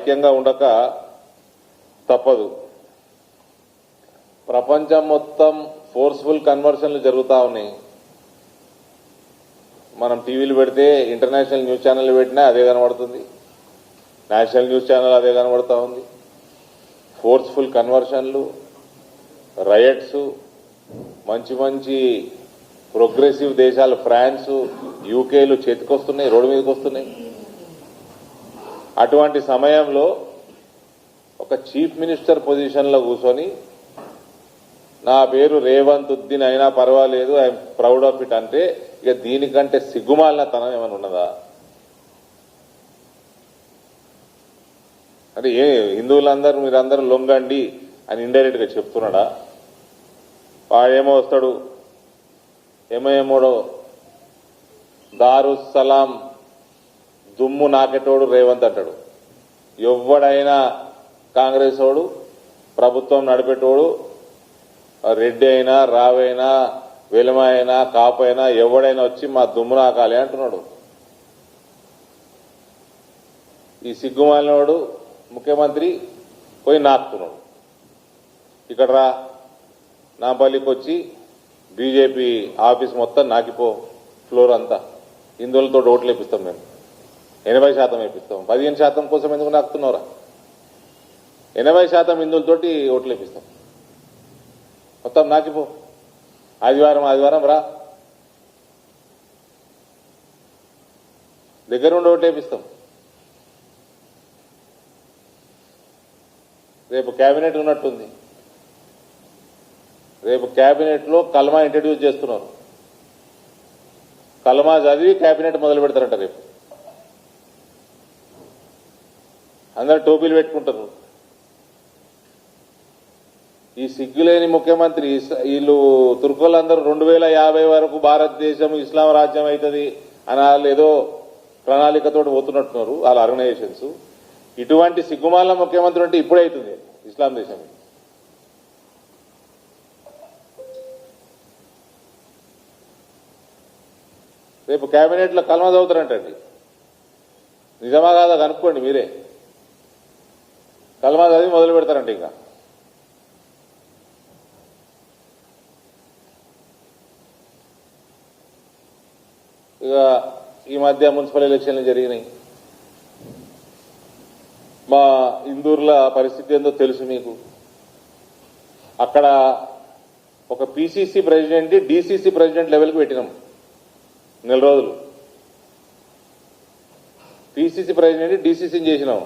ఐక్యంగా ఉండక తప్పదు. ప్రపంచం మొత్తం ఫోర్స్ఫుల్ కన్వర్షన్లు జరుగుతూ ఉన్నాయి. మనం టీవీలు పెడితే ఇంటర్నేషనల్ న్యూస్ ఛానల్ పెట్టినా అదే కనబడుతుంది, నేషనల్ న్యూస్ ఛానల్ అదే కనబడతా ఉంది. ఫోర్స్ఫుల్ కన్వర్షన్లు, రయట్స్, మంచి మంచి ప్రోగ్రెసివ్ దేశాలు ఫ్రాన్స్, యూకేలు చేతికొస్తున్నాయి, రోడ్డు మీదకి వస్తున్నాయి. అటువంటి సమయంలో ఒక చీఫ్ మినిస్టర్ పొజిషన్లో కూర్చొని నా పేరు రేవంత్ ఉద్దీన్ అయినా పర్వాలేదు, ఐఎమ్ ప్రౌడ్ ఆఫ్ ఇట్ అంటే ఇక దీనికంటే సిగ్గుమాలిన తనం ఏమైనా ఉన్నదా? అంటే హిందువులందరూ మీరందరూ లొంగండి అని ఇండైరెక్ట్ గా చెప్తున్నాడా? వాడేమో వస్తాడు, ఏమోడో దారుస్సలాం దుమ్ము నాకెటోడు రేవంత్ అంటాడు. ఎవడైనా కాంగ్రెస్ వాడు, ప్రభుత్వం నడిపేటోడు, రెడ్డి అయినా రావైనా వెలుమ అయినా కాపైనా ఎవడైనా వచ్చి మా దుమ్ము నాకాలి అంటున్నాడు. ఈ సిగ్గుమాలినోడు ముఖ్యమంత్రి పోయి నాకుతున్నాడు. ఇక్కడ రా నాపల్లికి వచ్చి బీజేపీ ఆఫీస్ మొత్తం నాకిపో, ఫ్లోర్ అంతా హిందువులతో ఓట్లు వేపిస్తాం, మేము 80% వేపిస్తాం. 15% కోసం ఎందుకు నాకుతున్నారా? 80% హిందువులతోటి ఓట్లు వేపిస్తాం, మొత్తం నాకిపో. ఆదివారం రా, దగ్గరుండి ఓట్లు వేపిస్తాం. రేపు కేబినెట్ ఉన్నట్టుంది, రేపు కేబినెట్ లో కల్మా ఇంట్రడ్యూస్ చేస్తున్నారు. కల్మా చదివి కేబినెట్ మొదలు పెడతారంట రేపు. అందరు టోపీలు పెట్టుకుంటారు. ఈ సిగ్గులేని ముఖ్యమంత్రి వీళ్ళు తుర్కోళ్ళందరూ 2050 వరకు భారతదేశం ఇస్లాం రాజ్యం అవుతుంది అని వాళ్ళు ఏదో ప్రణాళికతో పోతున్నట్టున్నారు వాళ్ళ ఆర్గనైజేషన్స్. ఇటువంటి సిగ్గుమాల ముఖ్యమంత్రి అంటే ఇప్పుడే అవుతుంది ఇస్లాం దేశం. రేపు కేబినెట్ లో కల్మా చదువుతారంటండి. నిజమా కాదా కనుక్కోండి మీరే. కల్మా చదివి మొదలు పెడతారంట. ఇంకా ఈ మధ్య మున్సిపల్ ఎలక్షన్లు జరిగినాయి. మా ఇందూర్ల పరిస్థితి ఏందో తెలుసు మీకు. అక్కడ ఒక పిసిసి ప్రెసిడెంట్ డిసిసి ప్రెసిడెంట్ లెవెల్కి పెట్టినాం. 4 రోజులు పిసిసి ప్రెసిడెంట్ డిసిసిని చేసినాం.